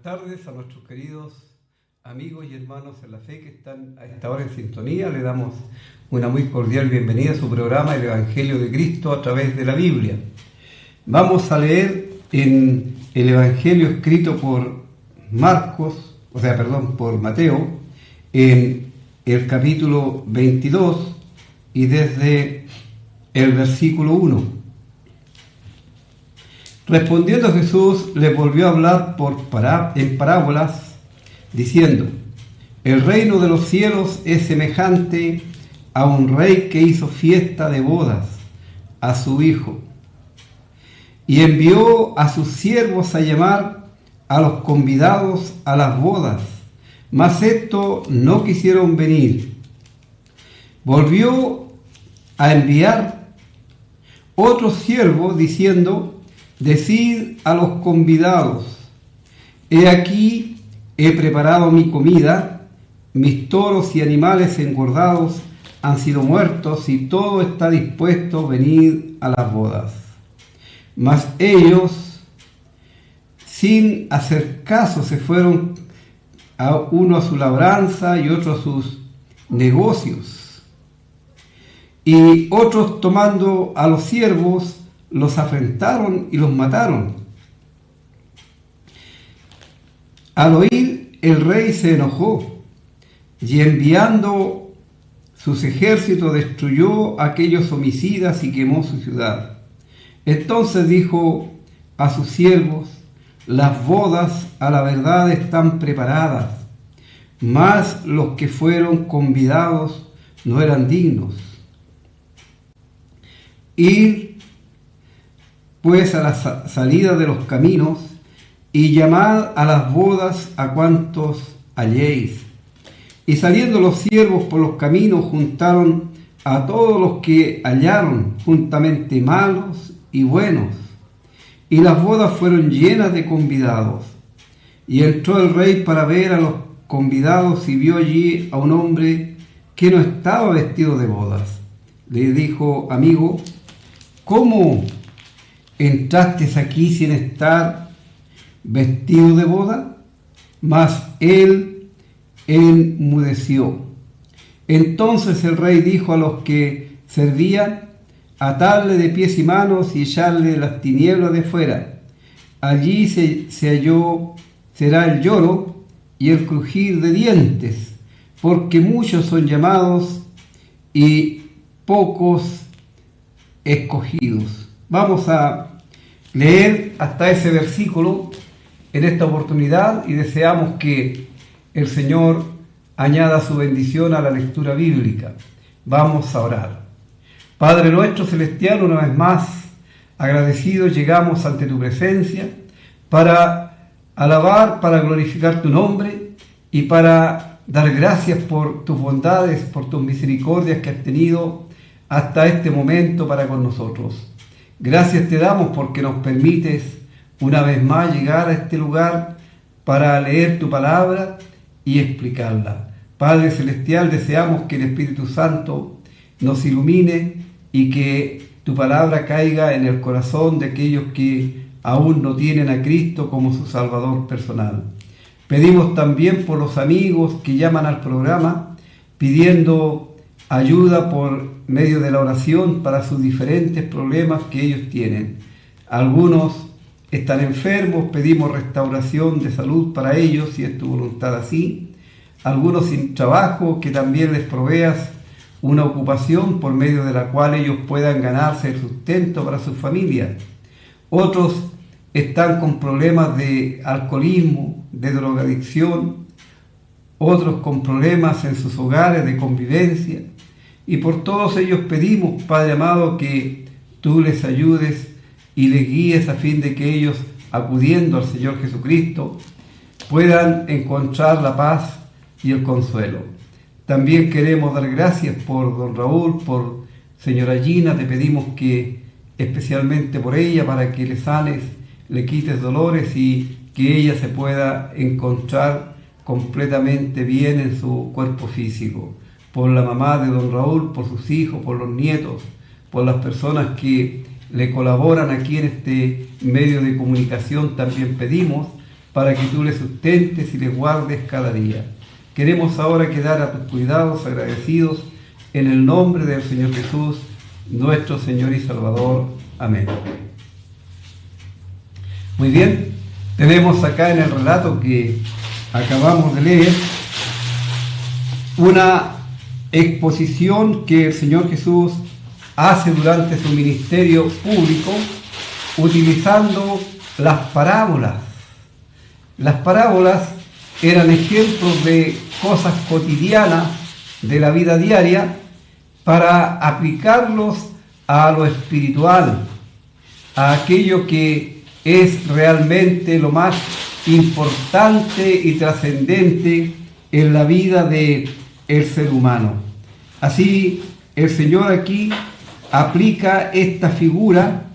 Buenas tardes a nuestros queridos amigos y hermanos en la fe que están a esta hora en sintonía. Le damos una muy cordial bienvenida a su programa El Evangelio de Cristo a través de la Biblia. Vamos a leer en el Evangelio escrito por por Mateo, en el capítulo 22 y desde el versículo 1. Respondiendo Jesús les volvió a hablar en parábolas, diciendo: el reino de los cielos es semejante a un rey que hizo fiesta de bodas a su hijo, y envió a sus siervos a llamar a los convidados a las bodas, mas estos no quisieron venir. Volvió a enviar otros siervos diciendo: decid a los convidados, he aquí, he preparado mi comida, mis toros y animales engordados han sido muertos y todo está dispuesto, venid a las bodas. Mas ellos, sin hacer caso, se fueron uno a su labranza y otro a sus negocios. Y otros, tomando a los siervos, los afrentaron y los mataron. Al oír, el rey se enojó y enviando sus ejércitos destruyó a aquellos homicidas y quemó su ciudad. Entonces dijo a sus siervos: las bodas a la verdad están preparadas, mas los que fueron convidados no eran dignos. Ir pues a la salida de los caminos y llamad a las bodas a cuantos halléis. Y saliendo los siervos por los caminos juntaron a todos los que hallaron, juntamente malos y buenos, y las bodas fueron llenas de convidados. Y entró el rey para ver a los convidados y vio allí a un hombre que no estaba vestido de bodas. Le dijo: amigo, ¿cómo entraste aquí sin estar vestido de boda? Mas él enmudeció. Entonces el rey dijo a los que servían: atarle de pies y manos y echarle las tinieblas de fuera. Allí será el lloro y el crujir de dientes, porque muchos son llamados y pocos escogidos. Vamos a leer hasta ese versículo en esta oportunidad y deseamos que el Señor añada su bendición a la lectura bíblica. Vamos a orar. Padre nuestro celestial, una vez más, agradecidos llegamos ante tu presencia para alabar, para glorificar tu nombre y para dar gracias por tus bondades, por tus misericordias que has tenido hasta este momento para con nosotros. Gracias te damos porque nos permites una vez más llegar a este lugar para leer tu palabra y explicarla. Padre celestial, deseamos que el Espíritu Santo nos ilumine y que tu palabra caiga en el corazón de aquellos que aún no tienen a Cristo como su Salvador personal. Pedimos también por los amigos que llaman al programa pidiendo ayuda por medio de la oración para sus diferentes problemas que ellos tienen. Algunos están enfermos, pedimos restauración de salud para ellos, si es tu voluntad así. Algunos sin trabajo, que también les proveas una ocupación por medio de la cual ellos puedan ganarse el sustento para sus familias. Otros están con problemas de alcoholismo, de drogadicción, otros con problemas en sus hogares de convivencia. Y por todos ellos pedimos, Padre amado, que tú les ayudes y les guíes a fin de que ellos, acudiendo al Señor Jesucristo, puedan encontrar la paz y el consuelo. También queremos dar gracias por don Raúl, por señora Gina. Te pedimos que especialmente por ella, para que le sanes, le quites dolores y que ella se pueda encontrar completamente bien en su cuerpo físico. Por la mamá de don Raúl, por sus hijos, por los nietos, por las personas que le colaboran aquí en este medio de comunicación, también pedimos para que tú les sustentes y les guardes cada día. Queremos ahora quedar a tus cuidados agradecidos en el nombre del Señor Jesús, nuestro Señor y Salvador. Amén. Muy bien, tenemos acá en el relato que acabamos de leer una exposición que el Señor Jesús hace durante su ministerio público utilizando las parábolas. Las parábolas eran ejemplos de cosas cotidianas de la vida diaria para aplicarlos a lo espiritual, a aquello que es realmente lo más importante y trascendente en la vida del ser humano. Así, el Señor aquí aplica esta figura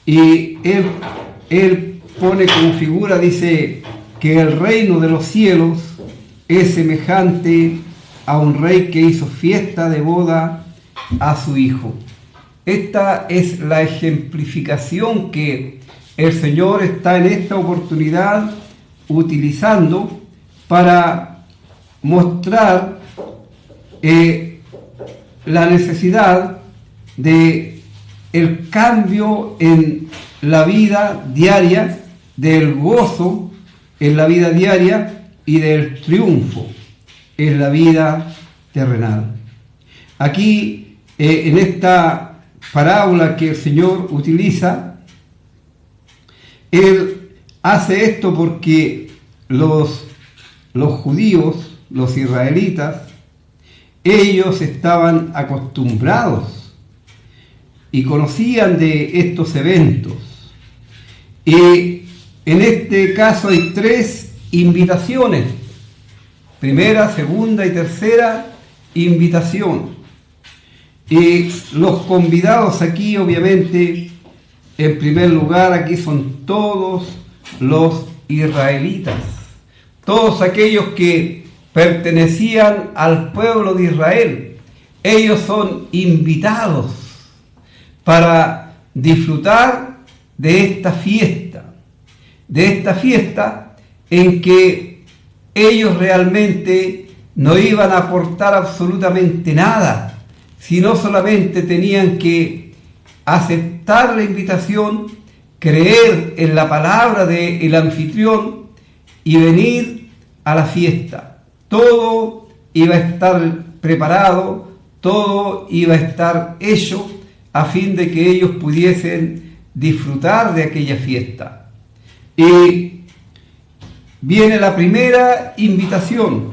y Él pone como figura, dice, que el reino de los cielos es semejante a un rey que hizo fiesta de boda a su hijo. Esta es la ejemplificación que el Señor está en esta oportunidad utilizando para mostrar la necesidad de el cambio en la vida diaria, del gozo en la vida diaria y del triunfo en la vida terrenal. Aquí, en esta parábola que el Señor utiliza, Él hace esto porque los judíos, los israelitas, ellos estaban acostumbrados y conocían de estos eventos. Y en este caso hay 3 invitaciones: primera, segunda y tercera invitación. Y los convidados aquí, obviamente, en primer lugar, aquí son todos los israelitas, todos aquellos que pertenecían al pueblo de Israel. Ellos son invitados para disfrutar de esta fiesta en que ellos realmente no iban a aportar absolutamente nada, sino solamente tenían que aceptar la invitación, creer en la palabra del anfitrión y venir a la fiesta. Todo iba a estar preparado, todo iba a estar hecho a fin de que ellos pudiesen disfrutar de aquella fiesta. Y viene la primera invitación,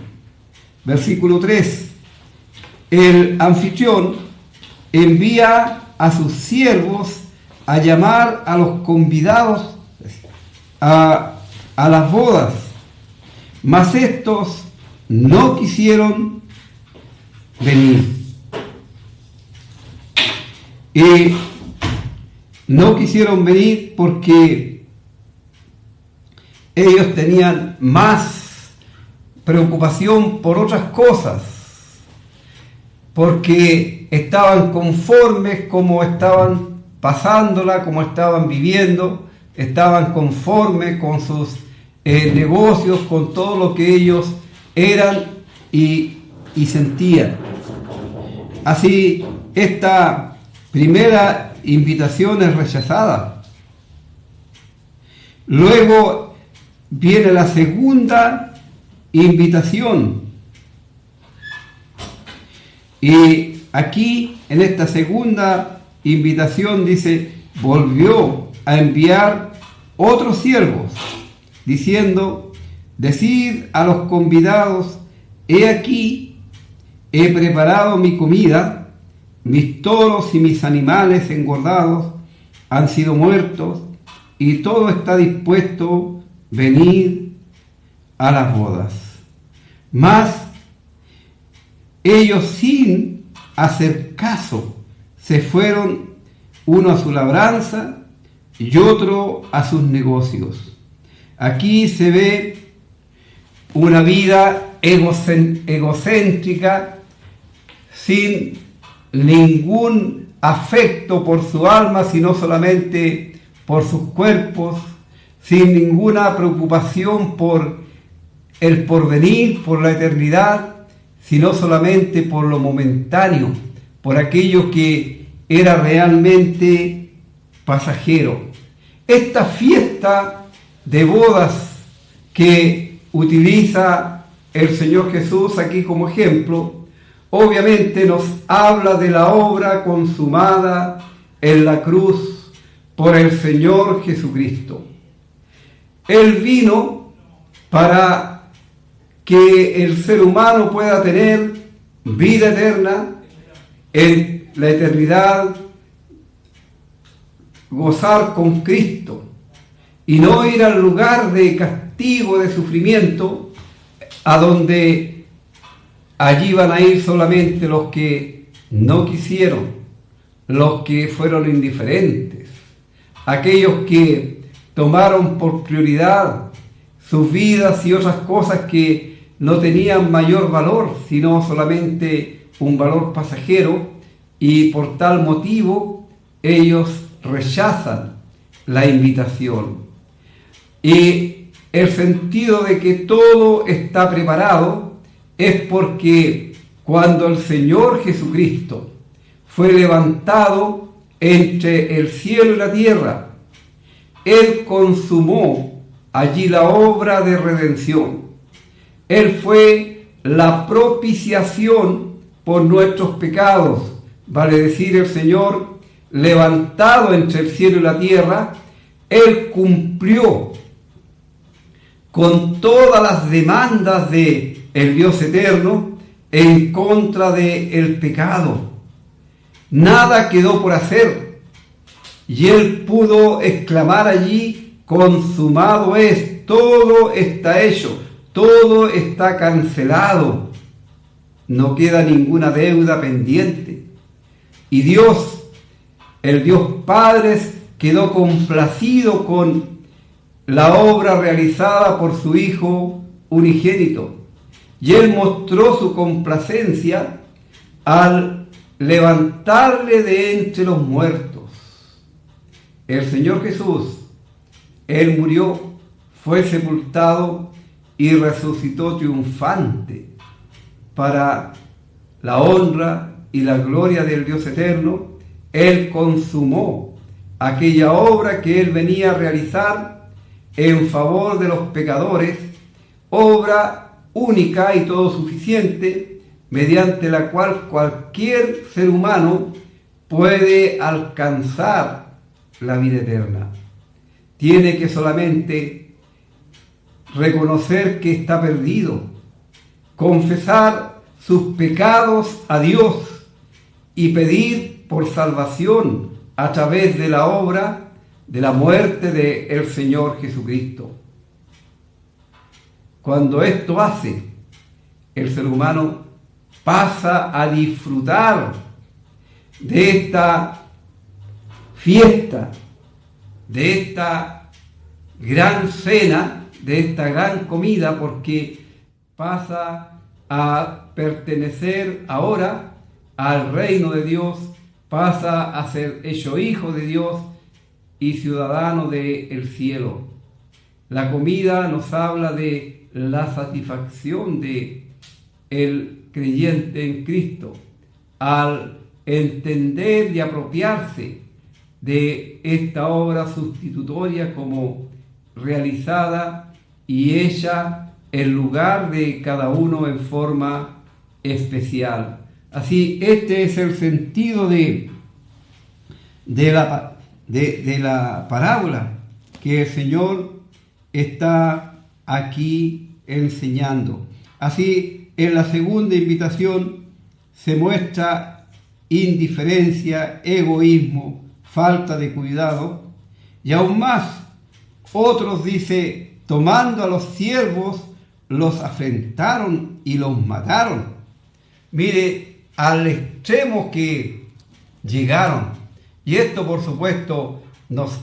versículo 3. El anfitrión envía a sus siervos a llamar a los convidados a las bodas, mas estos no quisieron venir. Y no quisieron venir porque ellos tenían más preocupación por otras cosas, porque estaban conformes como estaban pasándola, como estaban viviendo, estaban conformes con sus negocios, con todo lo que ellos eran y sentían. Así, esta primera invitación es rechazada. Luego viene la segunda invitación. Y aquí, en esta segunda invitación, dice, volvió a enviar otros siervos, diciendo, decid a los convidados, he aquí, he preparado mi comida, mis toros y mis animales engordados han sido muertos, y todo está dispuesto, venid a las bodas. Mas ellos, sin hacer caso, se fueron, uno a su labranza y otro a sus negocios. Aquí se ve una vida egocéntrica, sin ningún afecto por su alma, sino solamente por sus cuerpos, sin ninguna preocupación por el porvenir, por la eternidad, sino solamente por lo momentáneo, por aquello que era realmente pasajero. Esta fiesta de bodas que utiliza el Señor Jesús aquí como ejemplo, obviamente nos habla de la obra consumada en la cruz por el Señor Jesucristo. Él vino para que el ser humano pueda tener vida eterna en la eternidad, gozar con Cristo y no ir al lugar de castigo, de sufrimiento, a donde allí van a ir solamente los que no quisieron, los que fueron indiferentes, aquellos que tomaron por prioridad sus vidas y otras cosas que no tenían mayor valor, sino solamente un valor pasajero, y por tal motivo ellos rechazan la invitación. Y el sentido de que todo está preparado es porque cuando el Señor Jesucristo fue levantado entre el cielo y la tierra, Él consumó allí la obra de redención. Él fue la propiciación por nuestros pecados, vale decir el Señor, levantado entre el cielo y la tierra, Él cumplió con todas las demandas de el Dios eterno en contra del pecado. Nada quedó por hacer, y Él pudo exclamar allí: consumado es, todo está hecho, todo está cancelado, no queda ninguna deuda pendiente. Y Dios, el Dios Padre, quedó complacido con la obra realizada por su Hijo unigénito, y Él mostró su complacencia al levantarle de entre los muertos. El Señor Jesús, Él murió, fue sepultado y resucitó triunfante para la honra y la gloria del Dios eterno. Él consumó aquella obra que Él venía a realizar en favor de los pecadores, obra única y todo suficiente, mediante la cual cualquier ser humano puede alcanzar la vida eterna. Tiene que solamente reconocer que está perdido, confesar sus pecados a Dios y pedir por salvación a través de la obra de la muerte del Señor Jesucristo. Cuando esto hace, el ser humano pasa a disfrutar de esta fiesta, de esta gran cena, de esta gran comida, porque pasa a pertenecer ahora al reino de Dios, pasa a ser hecho hijo de Dios y ciudadano del cielo. La comida nos habla de la satisfacción de el creyente en Cristo al entender y apropiarse de esta obra sustitutoria como realizada y hecha en lugar de cada uno en forma especial. Así, este es el sentido de la parábola que el Señor está aquí enseñando. Así, en la segunda invitación se muestra indiferencia, egoísmo, falta de cuidado, y aún más, otros dice, tomando a los siervos, los afrentaron y los mataron. Mire, al extremo que llegaron. Y esto, por supuesto, nos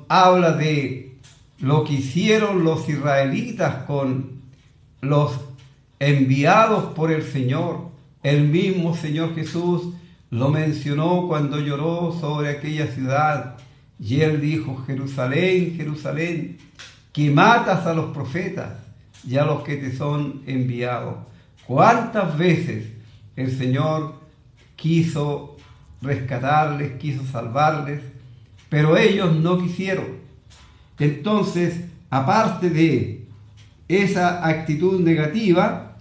habla de lo que hicieron los israelitas con los enviados por el Señor. El mismo Señor Jesús lo mencionó cuando lloró sobre aquella ciudad Y él dijo: Jerusalén, Jerusalén, que matas a los profetas y a los que te son enviados. ¿Cuántas veces el Señor quiso rescatarles, quiso salvarles, pero ellos no quisieron? Entonces, aparte de esa actitud negativa,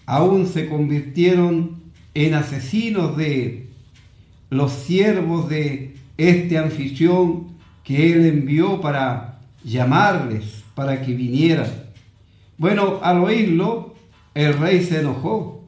aún se convirtieron en asesinos de los siervos de este anfitrión que él envió para llamarles, para que vinieran. Bueno, al oírlo, el rey se enojó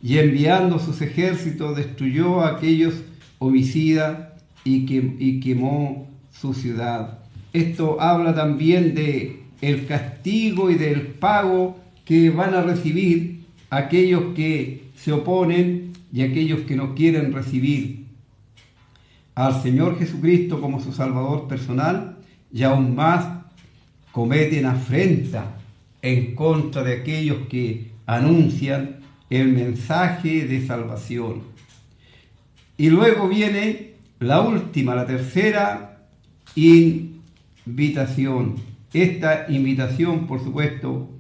y enviando sus ejércitos destruyó a aquellos homicidas y quemó su ciudad. Esto habla también de el castigo y del pago que van a recibir aquellos que se oponen y aquellos que no quieren recibir al Señor Jesucristo como su Salvador personal, y aún más cometen afrenta en contra de aquellos que anuncian el mensaje de salvación. Y luego viene la última, la tercera invitación. Esta invitación, por supuesto,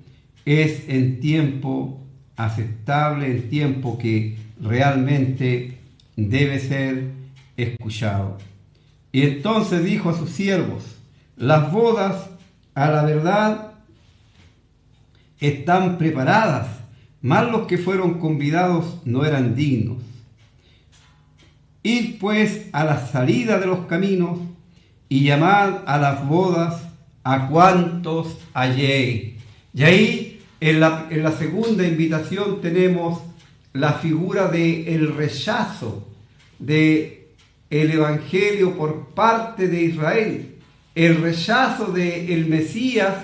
es en tiempo aceptable, en tiempo que realmente debe ser escuchado. Y entonces dijo a sus siervos: las bodas a la verdad están preparadas, mas los que fueron convidados no eran dignos. Id pues a la salida de los caminos y llamad a las bodas a cuantos halléis. Y ahí en la segunda invitación tenemos la figura del rechazo del Evangelio por parte de Israel, el rechazo del Mesías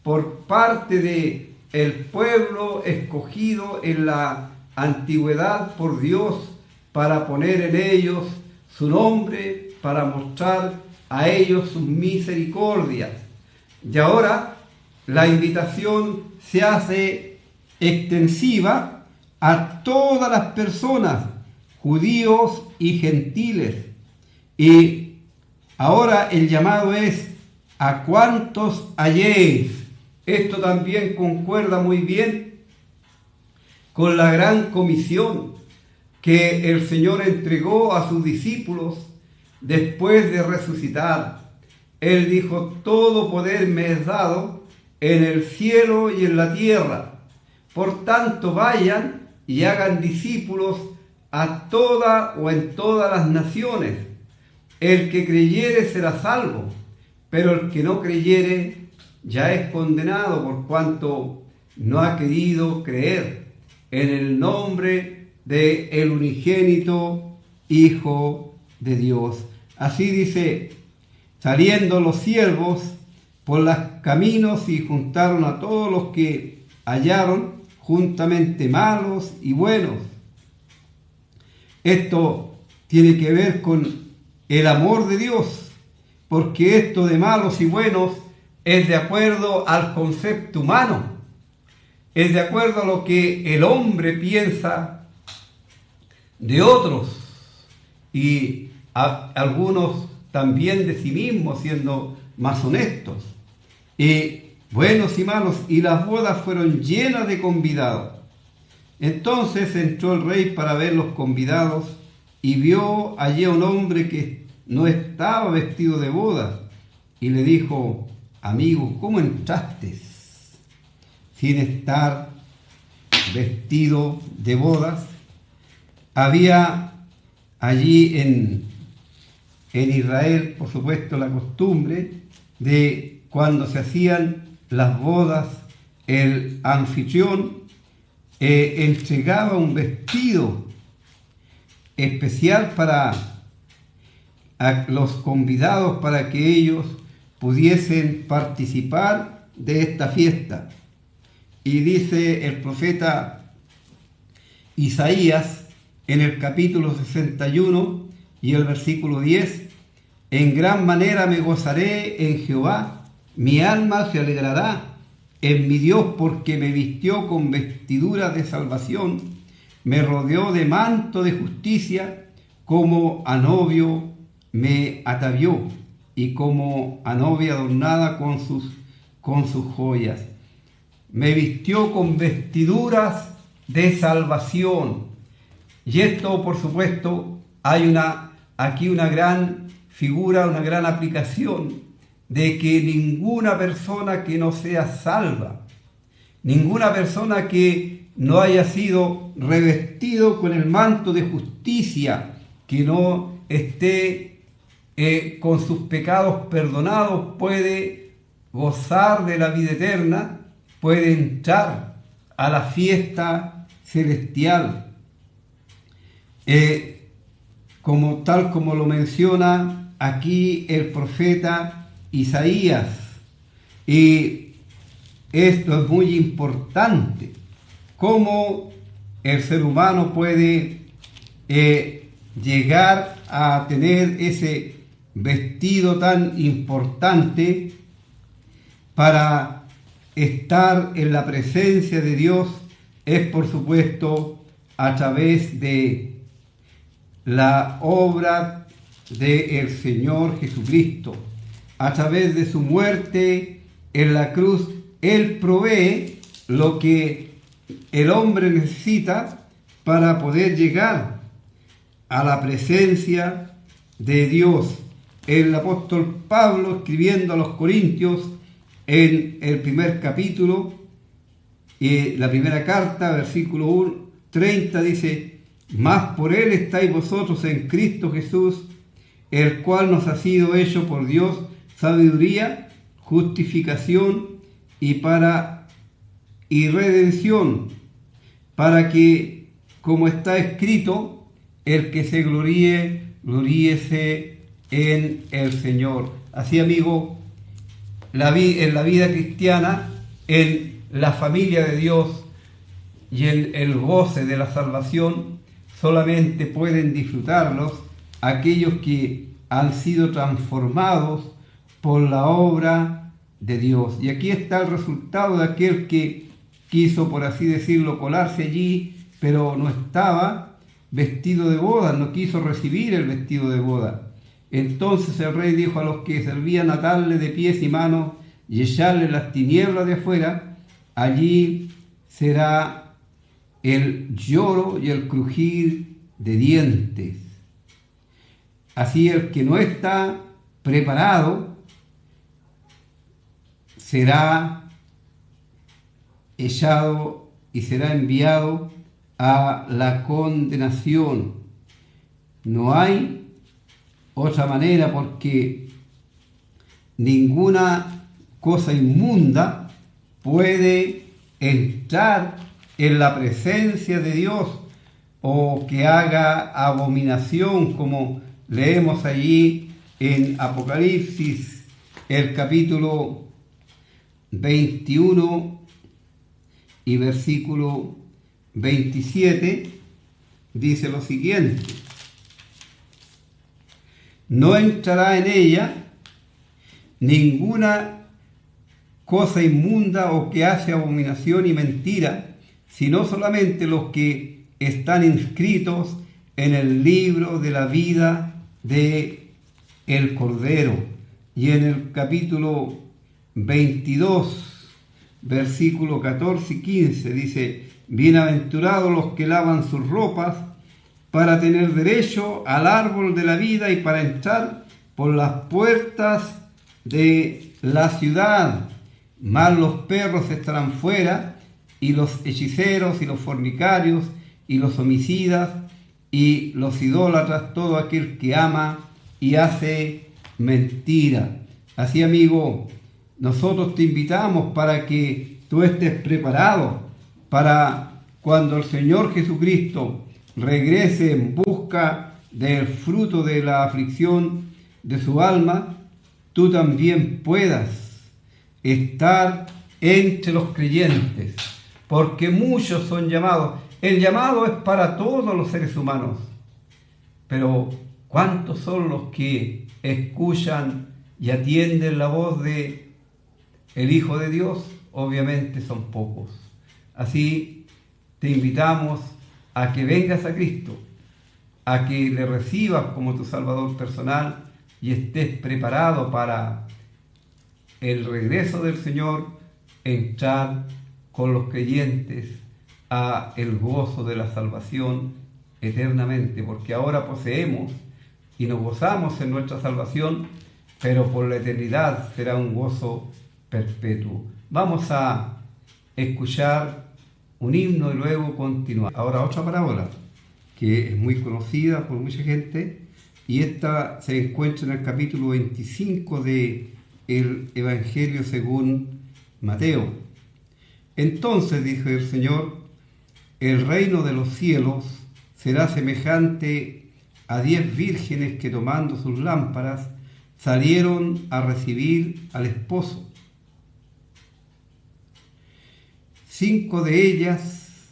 por parte del pueblo escogido en la antigüedad por Dios para poner en ellos su nombre, para mostrar a ellos sus misericordias. Y ahora la invitación se hace extensiva a todas las personas, judíos y gentiles. Y ahora el llamado es: a cuantos halléis. Esto también concuerda muy bien con la gran comisión que el Señor entregó a sus discípulos después de resucitar. Él dijo: todo poder me es dado en el cielo y en la tierra. Por tanto, vayan y hagan discípulos a toda o en todas las naciones. El que creyere será salvo, pero el que no creyere ya es condenado por cuanto no ha querido creer en el nombre del unigénito Hijo de Dios. Así dice: saliendo los siervos por los caminos y juntaron a todos los que hallaron, juntamente malos y buenos. Esto tiene que ver con el amor de Dios, porque esto de malos y buenos es de acuerdo al concepto humano, es de acuerdo a lo que el hombre piensa de otros y algunos también de sí mismos, siendo más honestos, buenos y malos. Y las bodas fueron llenas de convidados. Entonces entró el rey para ver los convidados y vio allí a un hombre que no estaba vestido de bodas y le dijo: amigo, ¿cómo entraste sin estar vestido de bodas? Había allí en Israel, por supuesto, la costumbre de cuando se hacían las bodas, el anfitrión entregaba un vestido especial para a los convidados para que ellos pudiesen participar de esta fiesta. Y dice el profeta Isaías en el capítulo 61 y el versículo 10: en gran manera me gozaré en Jehová, mi alma se alegrará en mi Dios, porque me vistió con vestiduras de salvación, me rodeó de manto de justicia, como a novio me atavió, y como a novia adornada con sus joyas. Me vistió con vestiduras de salvación. Y esto, por supuesto, hay aquí una gran figura, una gran aplicación de que ninguna persona que no sea salva, ninguna persona que no haya sido revestido con el manto de justicia, que no esté con sus pecados perdonados, puede gozar de la vida eterna, puede entrar a la fiesta celestial. Tal como lo menciona aquí el profeta Isaías. Y esto es muy importante, cómo el ser humano puede llegar a tener ese vestido tan importante para estar en la presencia de Dios. Es por supuesto a través de la obra del Señor Jesucristo. A través de su muerte en la cruz, Él provee lo que el hombre necesita para poder llegar a la presencia de Dios. El apóstol Pablo, escribiendo a los Corintios en el primer capítulo, la primera carta, versículo 30, dice: mas por Él estáis vosotros en Cristo Jesús, el cual nos ha sido hecho por Dios sabiduría, justificación y redención, para que, como está escrito, el que se gloríese en el Señor. Así, amigo, en la vida cristiana, en la familia de Dios y en el goce de la salvación, solamente pueden disfrutarlos aquellos que han sido transformados por la obra de Dios. Y aquí está el resultado de aquel que quiso, por así decirlo, colarse allí, pero no estaba vestido de boda, no quiso recibir el vestido de boda. Entonces el rey dijo a los que servían: atarle de pies y manos y echarle las tinieblas de afuera. Allí será el lloro y el crujir de dientes. Así el que no está preparado será echado y será enviado a la condenación. No hay otra manera, porque ninguna cosa inmunda puede entrar en la presencia de Dios, o que haga abominación, como leemos allí en Apocalipsis, el capítulo 21 y versículo 27, dice lo siguiente: no entrará en ella ninguna cosa inmunda o que hace abominación y mentira, sino solamente los que están inscritos en el libro de la vida de el Cordero. Y en el capítulo 22, versículo 14 y 15, dice: bienaventurados los que lavan sus ropas para tener derecho al árbol de la vida y para entrar por las puertas de la ciudad. Mas los perros estarán fuera, y los hechiceros y los fornicarios y los homicidas y los idólatras, todo aquel que ama y hace mentira. Así, amigo, nosotros te invitamos para que tú estés preparado para cuando el Señor Jesucristo regrese en busca del fruto de la aflicción de su alma, tú también puedas estar entre los creyentes, porque muchos son llamados. El llamado es para todos los seres humanos, pero ¿cuántos son los que escuchan y atienden la voz de el Hijo de Dios? Obviamente son pocos. Así te invitamos a que vengas a Cristo, a que le recibas como tu Salvador personal, y estés preparado para el regreso del Señor, entrar con los creyentes a el gozo de la salvación eternamente, porque ahora poseemos y nos gozamos en nuestra salvación, pero por la eternidad será un gozo perpetuo. Vamos a escuchar un himno y luego continuar. Ahora otra parábola que es muy conocida por mucha gente, y esta se encuentra en el capítulo 25 de el Evangelio según Mateo. Entonces, dijo el Señor, el reino de los cielos será semejante a 10 vírgenes que, tomando sus lámparas, salieron a recibir al esposo. 5 de ellas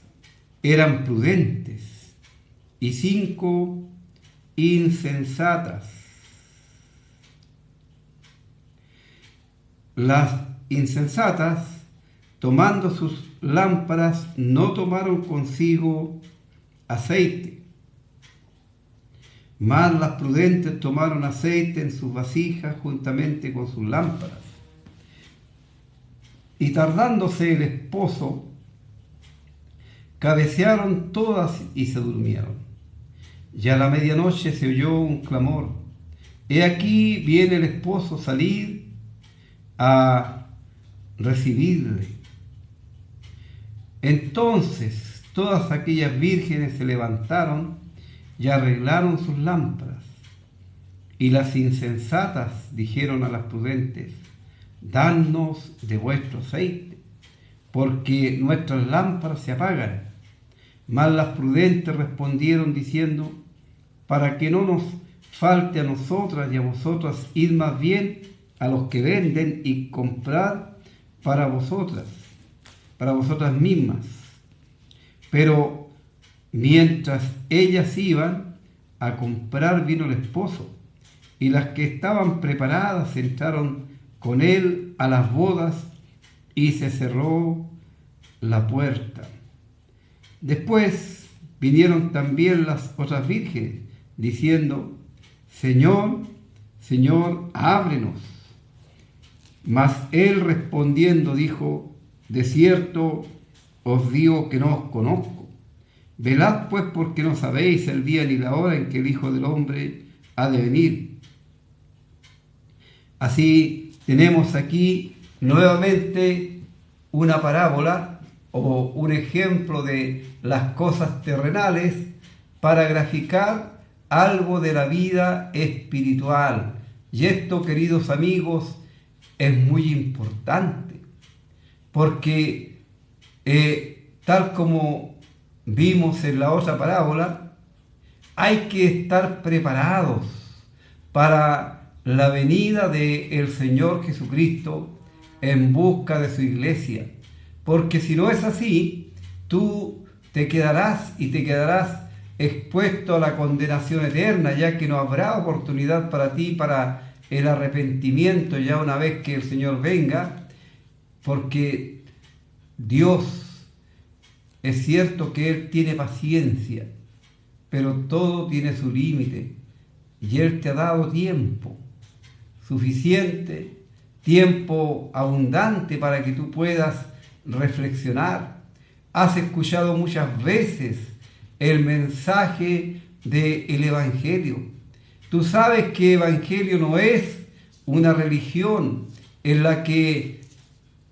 eran prudentes y 5 insensatas. Las insensatas, tomando sus lámparas, no tomaron consigo aceite, mas las prudentes tomaron aceite en sus vasijas juntamente con sus lámparas. Y tardándose el esposo, cabecearon todas y se durmieron. Ya a la medianoche se oyó un clamor: he aquí viene el esposo, salid a recibirle. Entonces todas aquellas vírgenes se levantaron y arreglaron sus lámparas. Y las insensatas dijeron a las prudentes: dadnos de vuestro aceite, porque nuestras lámparas se apagan. Mas las prudentes respondieron diciendo: para que no nos falte a nosotras y a vosotras, id más bien a los que venden y comprad para vosotras mismas. Pero mientras ellas iban a comprar, vino el esposo, y las que estaban preparadas entraron con él a las bodas, y se cerró la puerta. Después vinieron también las otras vírgenes, diciendo: Señor, Señor, ábrenos. Mas él respondiendo dijo: de cierto os digo que no os conozco. Velad pues, porque no sabéis el día ni la hora en que el Hijo del Hombre ha de venir. Así tenemos aquí nuevamente una parábola o un ejemplo de las cosas terrenales para graficar algo de la vida espiritual. Y esto, queridos amigos, es muy importante, porque tal como vimos en la otra parábola, hay que estar preparados para la venida del Señor Jesucristo en busca de su iglesia, porque si no es así, tú te quedarás expuesto a la condenación eterna, ya que no habrá oportunidad para ti para el arrepentimiento ya una vez que el Señor venga, porque Dios, es cierto que Él tiene paciencia, pero todo tiene su límite, y Él te ha dado tiempo suficiente, tiempo abundante para que tú puedas reflexionar. Has escuchado muchas veces el mensaje del Evangelio. Tú sabes que Evangelio no es una religión en la que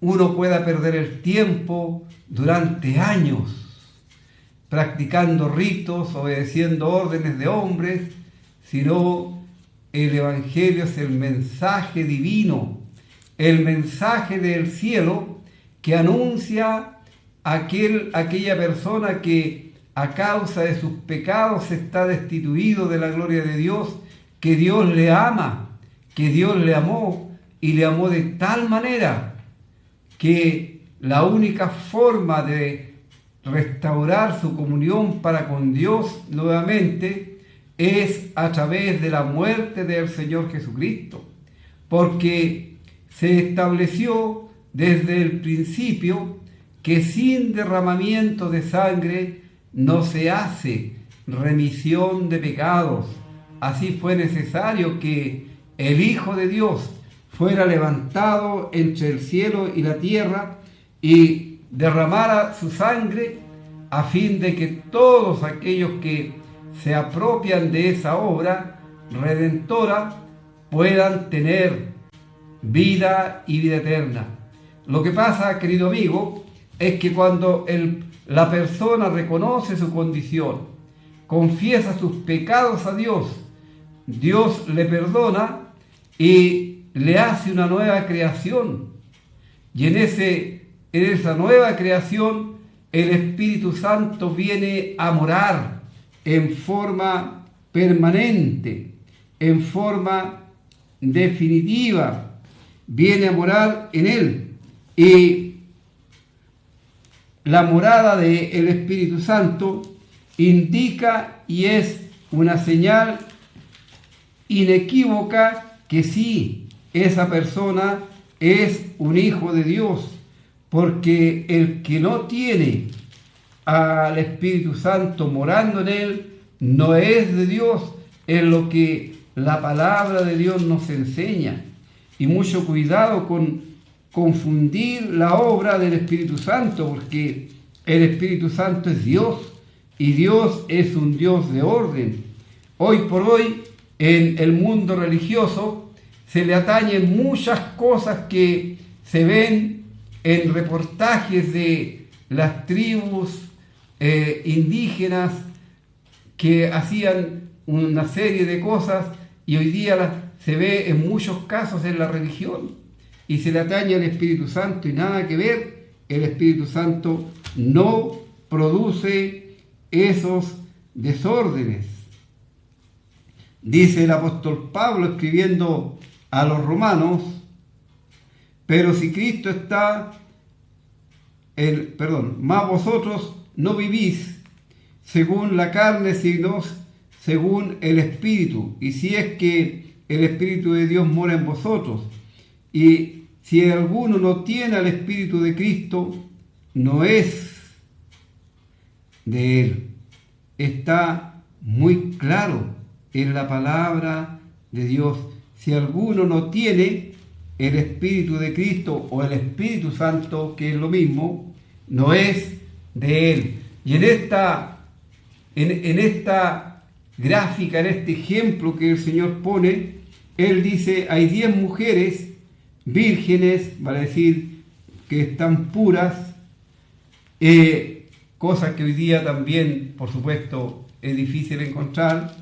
uno pueda perder el tiempo durante años practicando ritos, obedeciendo órdenes de hombres, sino el Evangelio es el mensaje divino, el mensaje del cielo que anuncia aquella persona que a causa de sus pecados está destituido de la gloria de Dios, que Dios le ama, que Dios le amó, y le amó de tal manera que la única forma de restaurar su comunión para con Dios nuevamente es a través de la muerte del Señor Jesucristo, porque se estableció desde el principio que sin derramamiento de sangre no se hace remisión de pecados. Así fue necesario que el Hijo de Dios fuera levantado entre el cielo y la tierra y derramara su sangre a fin de que todos aquellos que se apropian de esa obra redentora puedan tener vida y vida eterna. Lo que pasa, querido amigo, es que cuando la persona reconoce su condición, confiesa sus pecados a Dios, Dios le perdona y le hace una nueva creación. Y en esa nueva creación, el Espíritu Santo viene a morar en forma permanente, en forma definitiva, viene a morar en él. Y la morada del Espíritu Santo indica y es una señal inequívoca que sí, esa persona es un hijo de Dios, porque el que no tiene al Espíritu Santo morando en él no es de Dios, es lo que la palabra de Dios nos enseña. Y mucho cuidado con confundir la obra del Espíritu Santo, porque el Espíritu Santo es Dios y Dios es un Dios de orden. Hoy por hoy, en el mundo religioso, se le atañen muchas cosas que se ven en reportajes de las tribus indígenas que hacían una serie de cosas y hoy día se ve en muchos casos en la religión y se le atañe al Espíritu Santo y nada que ver. El Espíritu Santo no produce esos desórdenes. Dice el apóstol Pablo escribiendo a los romanos: pero si Cristo está, más vosotros no vivís según la carne, sino según el Espíritu. Y si es que el Espíritu de Dios mora en vosotros, y si alguno no tiene al Espíritu de Cristo, no es de él. Está muy claro en la palabra de Dios. Si alguno no tiene el Espíritu de Cristo o el Espíritu Santo, que es lo mismo, no es de él. Y en esta gráfica, en este ejemplo que el Señor pone, Él dice, hay 10 mujeres vírgenes, vale decir que están puras, cosas que hoy día también, por supuesto, es difícil encontrar,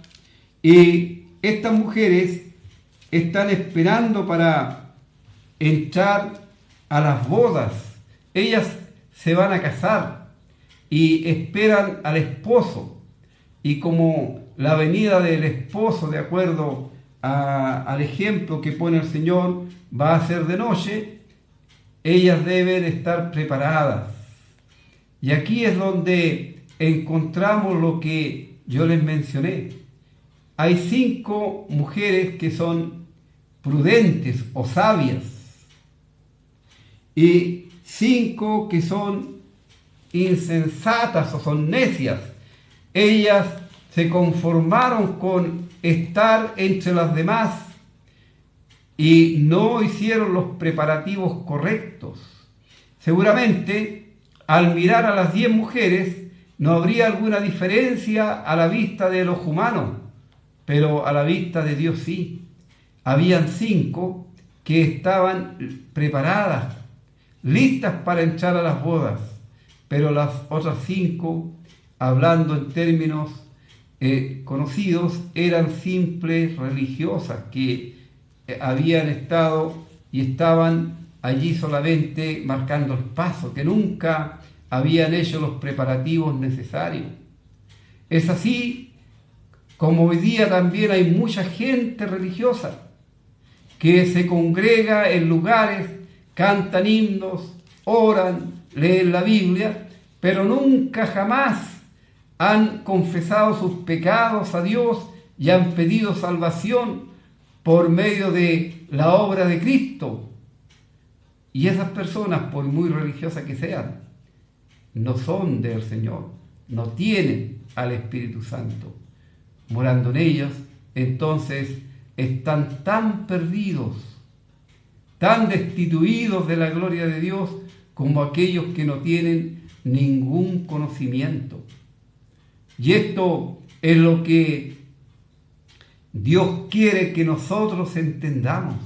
y estas mujeres están esperando para entrar a las bodas. Ellas se van a casar y esperan al esposo, y como la venida del esposo, de acuerdo al ejemplo que pone el Señor, va a ser de noche, ellas deben estar preparadas. Y aquí es donde encontramos lo que yo les mencioné. Hay 5 mujeres que son prudentes o sabias y 5 que son insensatas o son necias. Ellas se conformaron con estar entre las demás y no hicieron los preparativos correctos. Seguramente, al mirar a las 10 mujeres, no habría alguna diferencia a la vista de los humanos, pero a la vista de Dios sí. Habían 5 que estaban preparadas, listas para entrar a las bodas, pero las otras 5, hablando en términos conocidos, eran simples religiosas que habían estado y estaban allí solamente marcando el paso, que nunca habían hecho los preparativos necesarios. Es así como hoy día también hay mucha gente religiosa que se congrega en lugares, cantan himnos, oran, leen la Biblia, pero nunca jamás han confesado sus pecados a Dios y han pedido salvación por medio de la obra de Cristo. Y esas personas, por muy religiosas que sean, no son del Señor, no tienen al Espíritu Santo morando en ellos. Entonces están tan perdidos, tan destituidos de la gloria de Dios como aquellos que no tienen ningún conocimiento. Y esto es lo que Dios quiere que nosotros entendamos.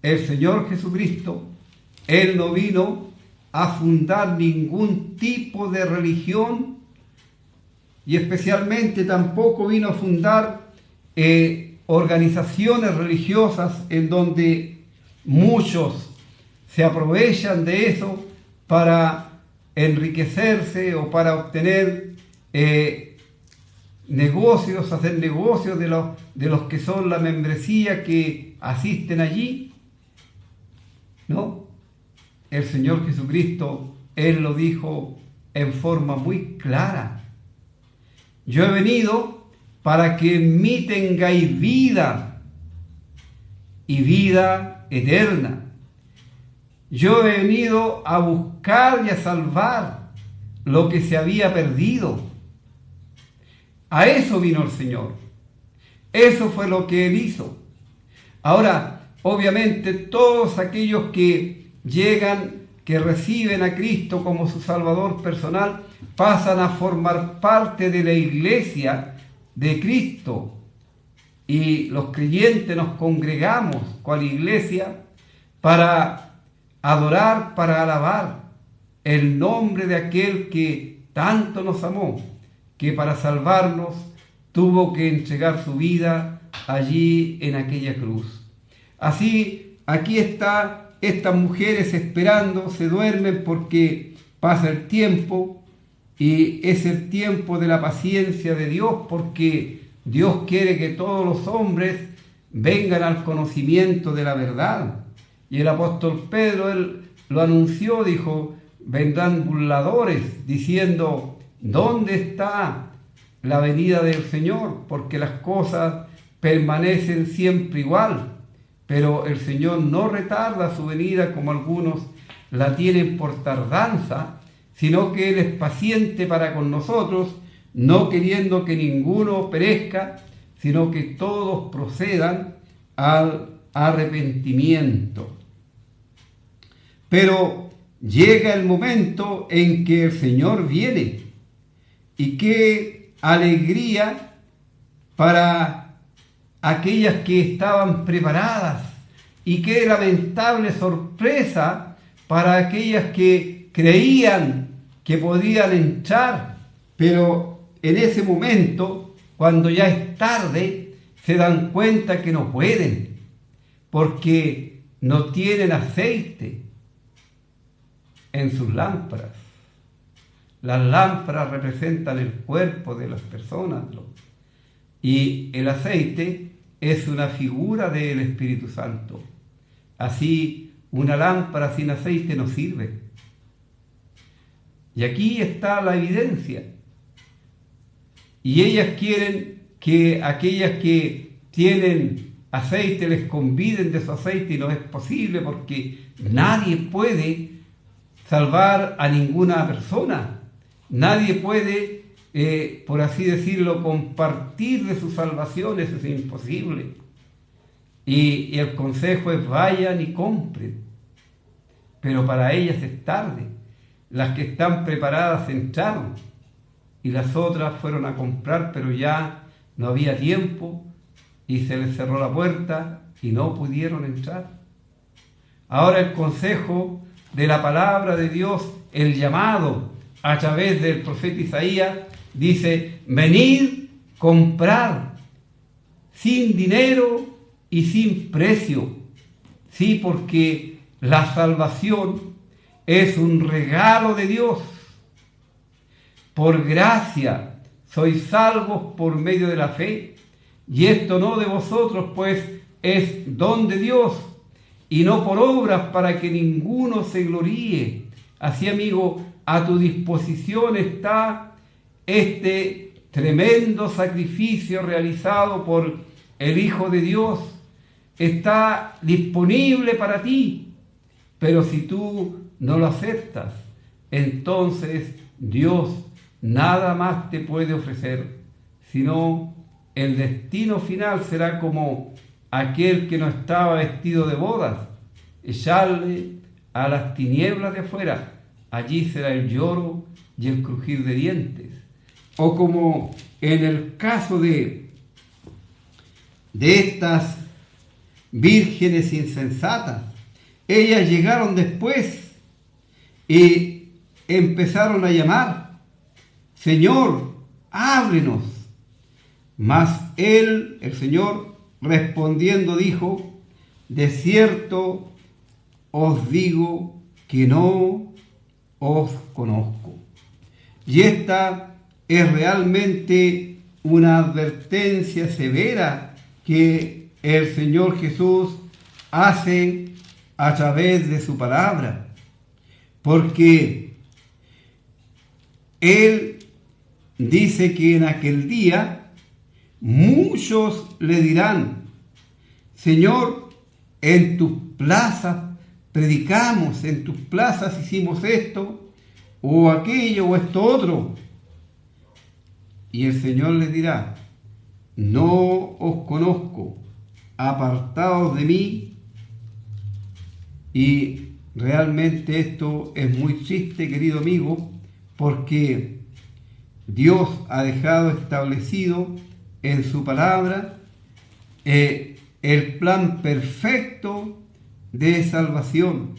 El Señor Jesucristo, Él no vino a fundar ningún tipo de religión y especialmente tampoco vino a fundar organizaciones religiosas en donde muchos se aprovechan de eso para enriquecerse o para obtener negocios, hacer negocios de los que son la membresía que asisten allí. ¿No? El Señor Jesucristo, Él lo dijo en forma muy clara. Yo he venido para que en mí tengáis vida y vida eterna. Yo he venido a buscar y a salvar lo que se había perdido. A eso vino el Señor. Eso fue lo que Él hizo. Ahora, obviamente, todos aquellos que llegan, que reciben a Cristo como su Salvador personal, pasan a formar parte de la iglesia de Cristo. Y los creyentes nos congregamos cual iglesia para adorar, para alabar el nombre de aquel que tanto nos amó, que para salvarnos tuvo que entregar su vida allí en aquella cruz. Así, aquí está estas mujeres esperando, se duermen porque pasa el tiempo y es el tiempo de la paciencia de Dios, porque Dios quiere que todos los hombres vengan al conocimiento de la verdad. Y el apóstol Pedro, él lo anunció, dijo, vendrán burladores diciendo, ¿dónde está la venida del Señor? Porque las cosas permanecen siempre igual. Pero el Señor no retarda su venida como algunos la tienen por tardanza, sino que Él es paciente para con nosotros, no queriendo que ninguno perezca, sino que todos procedan al arrepentimiento. Pero llega el momento en que el Señor viene, y qué alegría para aquellas que estaban preparadas, y qué lamentable sorpresa para aquellas que creían que podían entrar, pero en ese momento, cuando ya es tarde, se dan cuenta que no pueden, porque no tienen aceite en sus lámparas. Las lámparas representan el cuerpo de las personas, y el aceite es una figura del Espíritu Santo. Así, una lámpara sin aceite no sirve. Y aquí está la evidencia. Y ellas quieren que aquellas que tienen aceite les conviden de su aceite, y no es posible porque nadie puede salvar a ninguna persona. Nadie puede, por así decirlo, compartir de su salvación, eso es imposible. Y el consejo es vayan y compren. Pero para ellas es tarde. Las que están preparadas entraron y las otras fueron a comprar, pero ya no había tiempo y se les cerró la puerta y no pudieron entrar. Ahora el consejo de la palabra de Dios, el llamado a través del profeta Isaías, dice: venid, comprar sin dinero y sin precio. Sí, porque la salvación es un regalo de Dios. Por gracia sois salvos por medio de la fe, y esto no de vosotros, pues es don de Dios, y no por obras, para que ninguno se gloríe. Así, amigo, a tu disposición está este tremendo sacrificio realizado por el Hijo de Dios. Está disponible para ti, pero si tú no lo aceptas, entonces Dios nada más te puede ofrecer, sino el destino final será como aquel que no estaba vestido de bodas, echarle a las tinieblas de afuera, allí será el lloro y el crujir de dientes. O como en el caso de estas vírgenes insensatas, ellas llegaron después y empezaron a llamar: Señor, ábrenos. Mas él, el Señor, respondiendo dijo: de cierto os digo que no os conozco. Y esta es realmente una advertencia severa que el Señor Jesús hace a través de su palabra, porque Él dice que en aquel día muchos le dirán: Señor, en tus plazas predicamos, en tus plazas hicimos esto, o aquello, o esto otro. Y el Señor les dirá: no os conozco, apartados de mí. Y realmente esto es muy triste, querido amigo, porque Dios ha dejado establecido en su palabra el plan perfecto de salvación.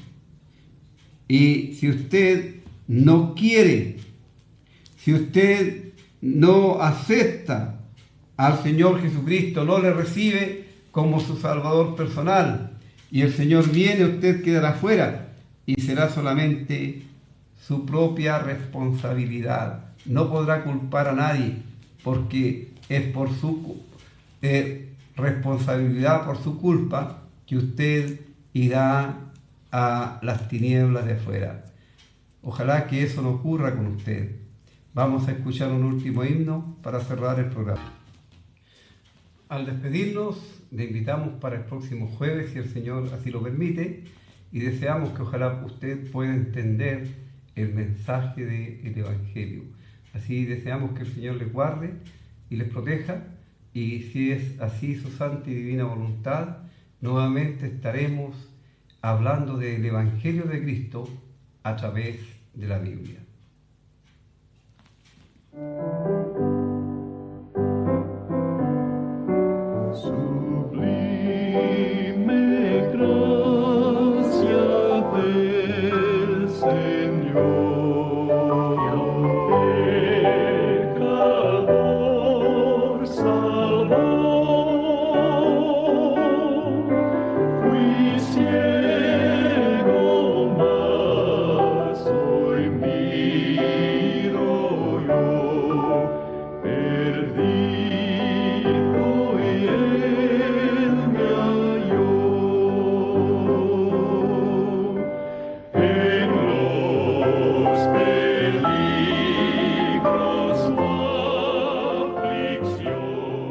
Y si usted no quiere, si usted no acepta al Señor Jesucristo, no le recibe como su Salvador personal, y el Señor viene, usted quedará fuera y será solamente su propia responsabilidad. No podrá culpar a nadie, porque es por su responsabilidad, por su culpa, que usted irá a las tinieblas de afuera. Ojalá que eso no ocurra con usted. Vamos a escuchar un último himno para cerrar el programa. Al despedirnos, le invitamos para el próximo jueves, si el Señor así lo permite, y deseamos que ojalá usted pueda entender el mensaje del Evangelio. Así deseamos que el Señor les guarde y les proteja, y si es así su santa y divina voluntad, nuevamente estaremos hablando del Evangelio de Cristo a través de la Biblia.